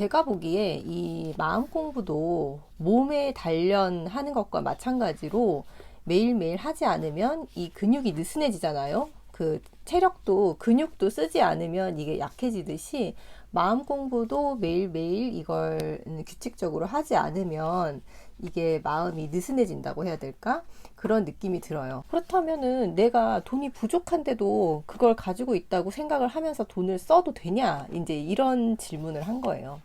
제가 보기에 이 마음 공부도 몸에 단련하는 것과 마찬가지로 매일매일 하지 않으면 이 근육이 느슨해지잖아요. 그 체력도 근육도 쓰지 않으면 이게 약해지듯이 마음 공부도 매일매일 이걸 규칙적으로 하지 않으면 이게 마음이 느슨해진다고 해야 될까? 그런 느낌이 들어요. 그렇다면은 내가 돈이 부족한데도 그걸 가지고 있다고 생각을 하면서 돈을 써도 되냐? 이제 이런 질문을 한 거예요.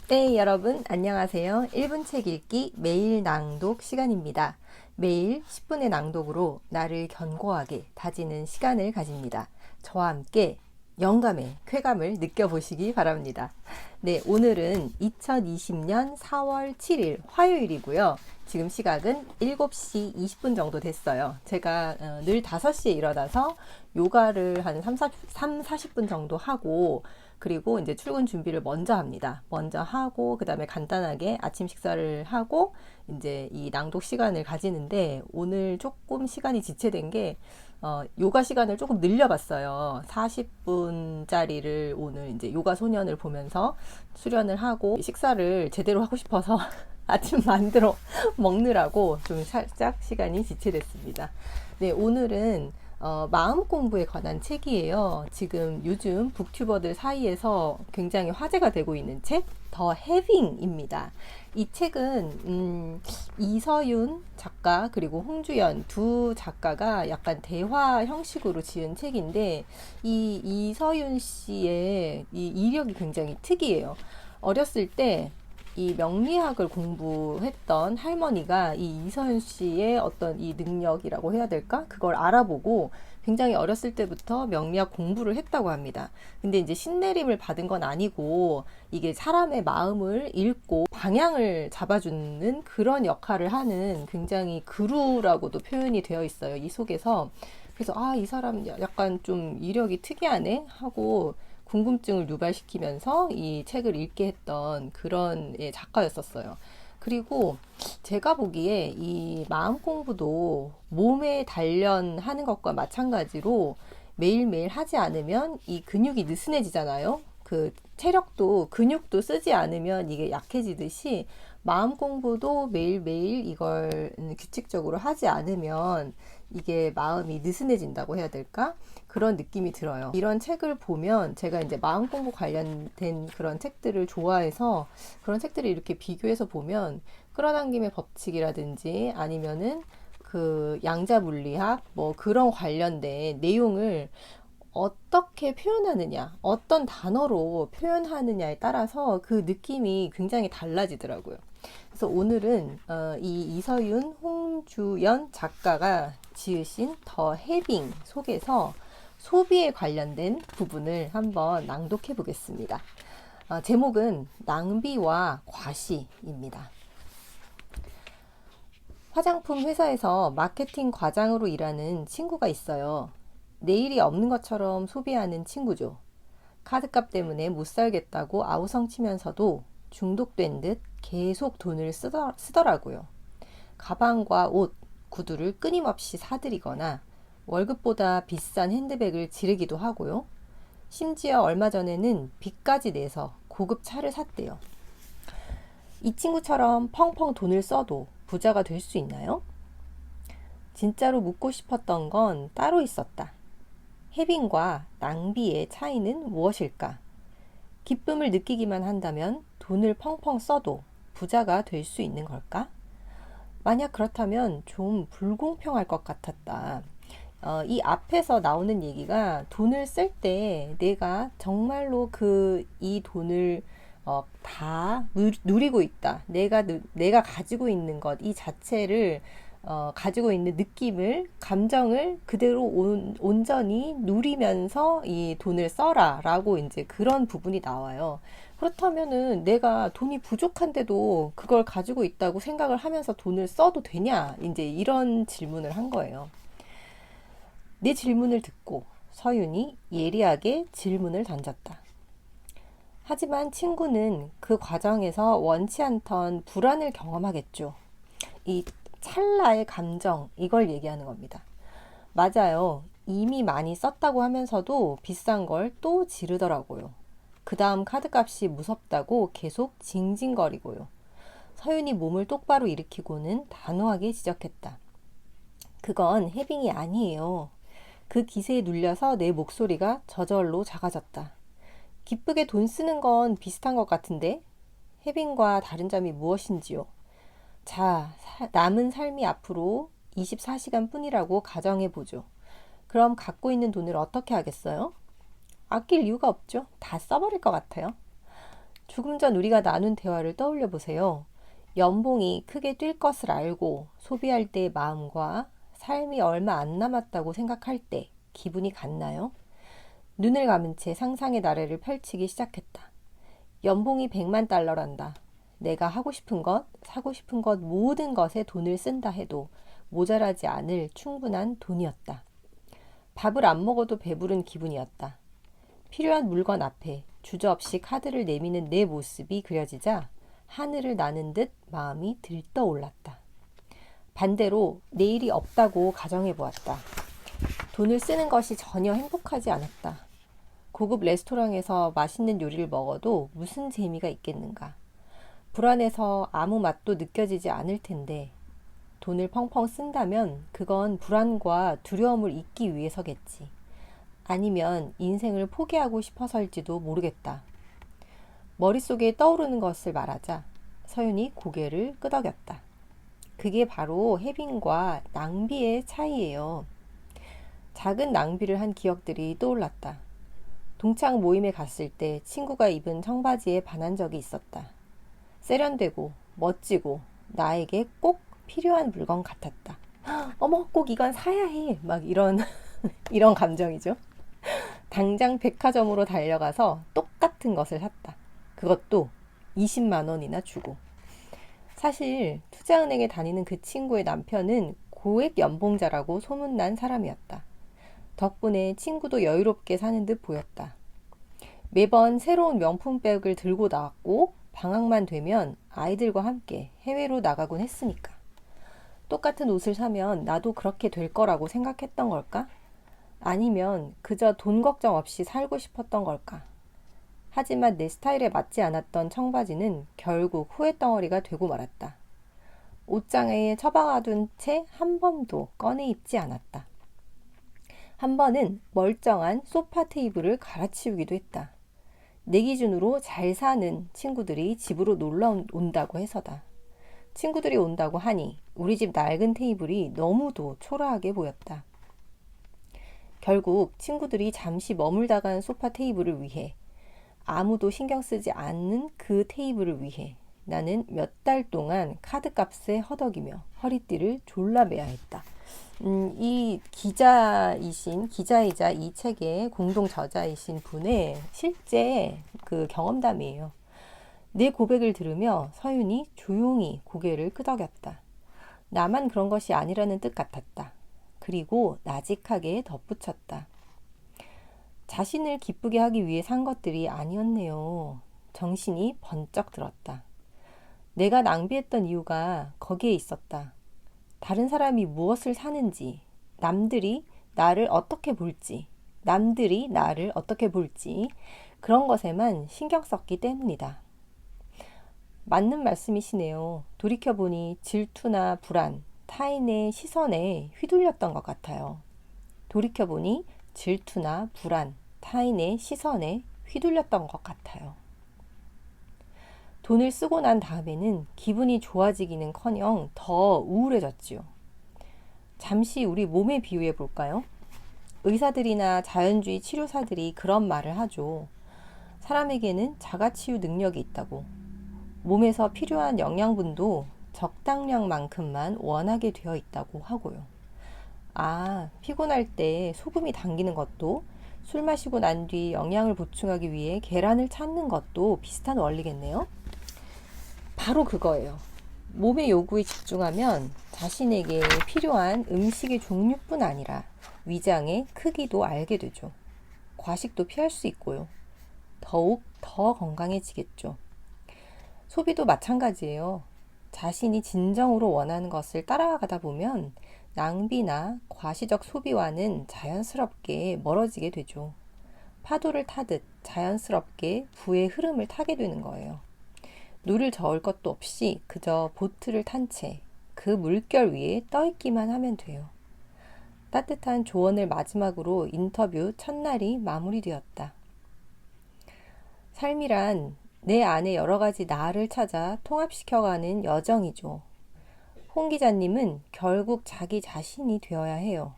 네, 여러분, 안녕하세요. 1분 책 읽기 매일 낭독 시간입니다. 매일 10분의 낭독으로 나를 견고하게 다지는 시간을 가집니다. 저와 함께 영감의 쾌감을 느껴보시기 바랍니다. 네, 오늘은 2020년 4월 7일 화요일이고요. 지금 시각은 7시 20분 정도 됐어요. 제가 늘 5시에 일어나서 요가를 한 40분 정도 하고 그리고 이제 출근 준비를 먼저 합니다. 먼저 하고 그다음에 간단하게 아침 식사를 하고 이제 이 낭독 시간을 가지는데 오늘 조금 시간이 지체된 게 요가 시간을 조금 늘려봤어요. 40분짜리를 오늘 이제 요가 소년을 보면서 수련을 하고 식사를 제대로 하고 싶어서 아침 만들어 먹느라고 좀 살짝 시간이 지체됐습니다. 네, 오늘은 마음 공부에 관한 책이에요. 지금 요즘 북튜버들 사이에서 굉장히 화제가 되고 있는 책, 더 해빙입니다. 이 책은 이서윤 작가 그리고 홍주연 두 작가가 약간 대화 형식으로 지은 책인데 이 이서윤 씨의 이 이력이 굉장히 특이해요. 어렸을 때 이 명리학을 공부했던 할머니가 이 이서윤 씨의 어떤 이 능력이라고 해야 될까? 그걸 알아보고 굉장히 어렸을 때부터 명리학 공부를 했다고 합니다. 근데 이제 신내림을 받은 건 아니고 이게 사람의 마음을 읽고 방향을 잡아주는 그런 역할을 하는 굉장히 그루라고도 표현이 되어 있어요. 이 속에서. 그래서 이 사람 약간 좀 이력이 특이하네 하고 궁금증을 유발시키면서 이 책을 읽게 했던 그런 작가였었어요. 그리고 제가 보기에 이 마음 공부도 몸에 단련하는 것과 마찬가지로 매일매일 하지 않으면 이 근육이 느슨해지잖아요. 그 체력도 근육도 쓰지 않으면 이게 약해지듯이 마음 공부도 매일매일 이걸 규칙적으로 하지 않으면 이게 마음이 느슨해진다고 해야 될까? 그런 느낌이 들어요. 이런 책을 보면 제가 이제 마음 공부 관련된 그런 책들을 좋아해서 그런 책들을 이렇게 비교해서 보면 끌어당김의 법칙이라든지 아니면은 그 양자 물리학 뭐 그런 관련된 내용을 어떻게 표현하느냐, 어떤 단어로 표현하느냐에 따라서 그 느낌이 굉장히 달라지더라고요. 그래서 오늘은 이 이서윤, 홍주연 작가가 지으신 더 해빙 속에서 소비에 관련된 부분을 한번 낭독해 보겠습니다. 제목은 낭비와 과시입니다. 화장품 회사에서 마케팅 과장으로 일하는 친구가 있어요. 내일이 없는 것처럼 소비하는 친구죠. 카드값 때문에 못 살겠다고 아우성치면서도 중독된 듯 계속 돈을 쓰더라고요. 가방과 옷, 구두를 끊임없이 사들이거나 월급보다 비싼 핸드백을 지르기도 하고요. 심지어 얼마 전에는 빚까지 내서 고급 차를 샀대요. 이 친구처럼 펑펑 돈을 써도 부자가 될 수 있나요? 진짜로 묻고 싶었던 건 따로 있었다. 해빙과 낭비의 차이는 무엇일까? 기쁨을 느끼기만 한다면 돈을 펑펑 써도 부자가 될 수 있는 걸까? 만약 그렇다면 좀 불공평할 것 같았다. 이 앞에서 나오는 얘기가 돈을 쓸 때 내가 정말로 이 돈을 다 누리고 있다. 내가 가지고 있는 것, 이 자체를 가지고 있는 느낌을, 감정을 그대로 온전히 누리면서 이 돈을 써라 라고 이제 그런 부분이 나와요. 그렇다면은 내가 돈이 부족한데도 그걸 가지고 있다고 생각을 하면서 돈을 써도 되냐? 이제 이런 질문을 한 거예요. 내 질문을 듣고 서윤이 예리하게 질문을 던졌다. 하지만 친구는 그 과정에서 원치 않던 불안을 경험하겠죠. 이 찰나의 감정, 이걸 얘기하는 겁니다. 맞아요. 이미 많이 썼다고 하면서도 비싼 걸 또 지르더라고요. 그 다음 카드값이 무섭다고 계속 징징거리고요. 서윤이 몸을 똑바로 일으키고는 단호하게 지적했다. 그건 해빙이 아니에요. 그 기세에 눌려서 내 목소리가 저절로 작아졌다. 기쁘게 돈 쓰는 건 비슷한 것 같은데 해빙과 다른 점이 무엇인지요? 자, 남은 삶이 앞으로 24시간 뿐이라고 가정해보죠. 그럼 갖고 있는 돈을 어떻게 하겠어요? 아낄 이유가 없죠. 다 써버릴 것 같아요. 조금 전 우리가 나눈 대화를 떠올려 보세요. 연봉이 크게 뛸 것을 알고 소비할 때의 마음과 삶이 얼마 안 남았다고 생각할 때 기분이 같나요? 눈을 감은 채 상상의 나래를 펼치기 시작했다. 연봉이 100만 달러란다. 내가 하고 싶은 것, 사고 싶은 것 모든 것에 돈을 쓴다 해도 모자라지 않을 충분한 돈이었다. 밥을 안 먹어도 배부른 기분이었다. 필요한 물건 앞에 주저없이 카드를 내미는 내 모습이 그려지자 하늘을 나는 듯 마음이 들떠올랐다. 반대로 내일이 없다고 가정해 보았다. 돈을 쓰는 것이 전혀 행복하지 않았다. 고급 레스토랑에서 맛있는 요리를 먹어도 무슨 재미가 있겠는가. 불안해서 아무 맛도 느껴지지 않을 텐데 돈을 펑펑 쓴다면 그건 불안과 두려움을 잊기 위해서겠지. 아니면 인생을 포기하고 싶어서일지도 모르겠다. 머릿속에 떠오르는 것을 말하자 서윤이 고개를 끄덕였다. 그게 바로 해빙과 낭비의 차이예요. 작은 낭비를 한 기억들이 떠올랐다. 동창 모임에 갔을 때 친구가 입은 청바지에 반한 적이 있었다. 세련되고 멋지고 나에게 꼭 필요한 물건 같았다. 어머, 꼭 이건 사야 해. 막 이런 이런 감정이죠. 당장 백화점으로 달려가서 똑같은 것을 샀다. 그것도 20만 원이나 주고. 사실 투자은행에 다니는 그 친구의 남편은 고액 연봉자라고 소문난 사람이었다. 덕분에 친구도 여유롭게 사는 듯 보였다. 매번 새로운 명품백을 들고 나왔고 방학만 되면 아이들과 함께 해외로 나가곤 했으니까. 똑같은 옷을 사면 나도 그렇게 될 거라고 생각했던 걸까? 아니면 그저 돈 걱정 없이 살고 싶었던 걸까? 하지만 내 스타일에 맞지 않았던 청바지는 결국 후회덩어리가 되고 말았다. 옷장에 처박아둔 채 한 번도 꺼내 입지 않았다. 한 번은 멀쩡한 소파 테이블을 갈아치우기도 했다. 내 기준으로 잘 사는 친구들이 집으로 놀러 온다고 해서다. 친구들이 온다고 하니 우리 집 낡은 테이블이 너무도 초라하게 보였다. 결국 친구들이 잠시 머물다 간 소파 테이블을 위해 아무도 신경 쓰지 않는 그 테이블을 위해 나는 몇 달 동안 카드값에 허덕이며 허리띠를 졸라매야 했다. 이 기자이자 이 책의 공동 저자이신 분의 실제 그 경험담이에요. 내 고백을 들으며 서윤이 조용히 고개를 끄덕였다. 나만 그런 것이 아니라는 뜻 같았다. 그리고 나직하게 덧붙였다. 자신을 기쁘게 하기 위해 산 것들이 아니었네요. 정신이 번쩍 들었다. 내가 낭비했던 이유가 거기에 있었다. 다른 사람이 무엇을 사는지, 남들이 나를 어떻게 볼지, 그런 것에만 신경 썼기 때문이다. 맞는 말씀이시네요. 돌이켜보니 질투나 불안, 타인의 시선에 휘둘렸던 것 같아요. 돌이켜보니 질투나 불안, 타인의 시선에 휘둘렸던 것 같아요. 돈을 쓰고 난 다음에는 기분이 좋아지기는커녕 더 우울해졌지요. 잠시 우리 몸에 비유해 볼까요? 의사들이나 자연주의 치료사들이 그런 말을 하죠. 사람에게는 자가치유 능력이 있다고. 몸에서 필요한 영양분도 적당량만큼만 원하게 되어 있다고 하고요. 아, 피곤할 때 소금이 당기는 것도 술 마시고 난 뒤 영양을 보충하기 위해 계란을 찾는 것도 비슷한 원리겠네요. 바로 그거예요. 몸의 요구에 집중하면 자신에게 필요한 음식의 종류뿐 아니라 위장의 크기도 알게 되죠. 과식도 피할 수 있고요. 더욱 더 건강해지겠죠. 소비도 마찬가지예요. 자신이 진정으로 원하는 것을 따라가다 보면 낭비나 과시적 소비와는 자연스럽게 멀어지게 되죠. 파도를 타듯 자연스럽게 부의 흐름을 타게 되는 거예요. 물을 저을 것도 없이 그저 보트를 탄 채 그 물결 위에 떠있기만 하면 돼요. 따뜻한 조언을 마지막으로 인터뷰 첫날이 마무리되었다. 삶이란 내 안에 여러 가지 나를 찾아 통합시켜가는 여정이죠. 홍 기자님은 결국 자기 자신이 되어야 해요.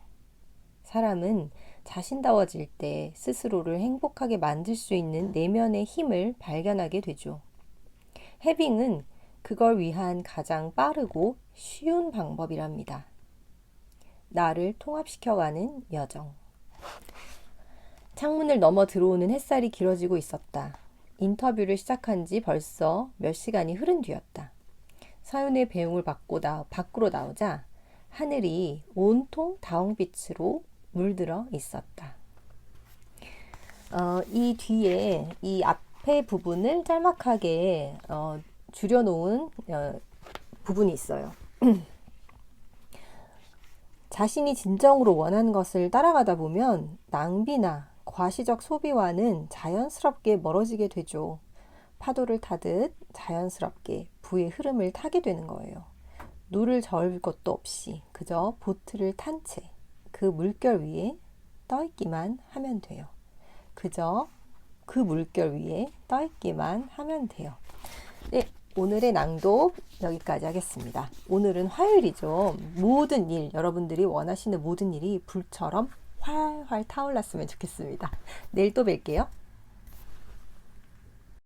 사람은 자신다워질 때 스스로를 행복하게 만들 수 있는 내면의 힘을 발견하게 되죠. 해빙은 그걸 위한 가장 빠르고 쉬운 방법이랍니다. 나를 통합시켜가는 여정. 창문을 넘어 들어오는 햇살이 길어지고 있었다. 인터뷰를 시작한 지 벌써 몇 시간이 흐른 뒤였다. 서윤의 배웅을 받고 밖으로 나오자 하늘이 온통 다홍빛으로 물들어 있었다. 이 뒤에 이 앞에 부분을 짤막하게 줄여놓은 부분이 있어요. 자신이 진정으로 원하는 것을 따라가다 보면 낭비나 과시적 소비와는 자연스럽게 멀어지게 되죠. 파도를 타듯 자연스럽게 부의 흐름을 타게 되는 거예요. 물을 저을 것도 없이 그저 보트를 탄 채 그 물결 위에 떠있기만 하면 돼요. 그저 그 물결 위에 떠있기만 하면 돼요. 네, 오늘의 낭독 여기까지 하겠습니다. 오늘은 화요일이죠. 모든 일, 여러분들이 원하시는 모든 일이 불처럼 활활 타올랐으면 좋겠습니다. 내일 또 뵐게요.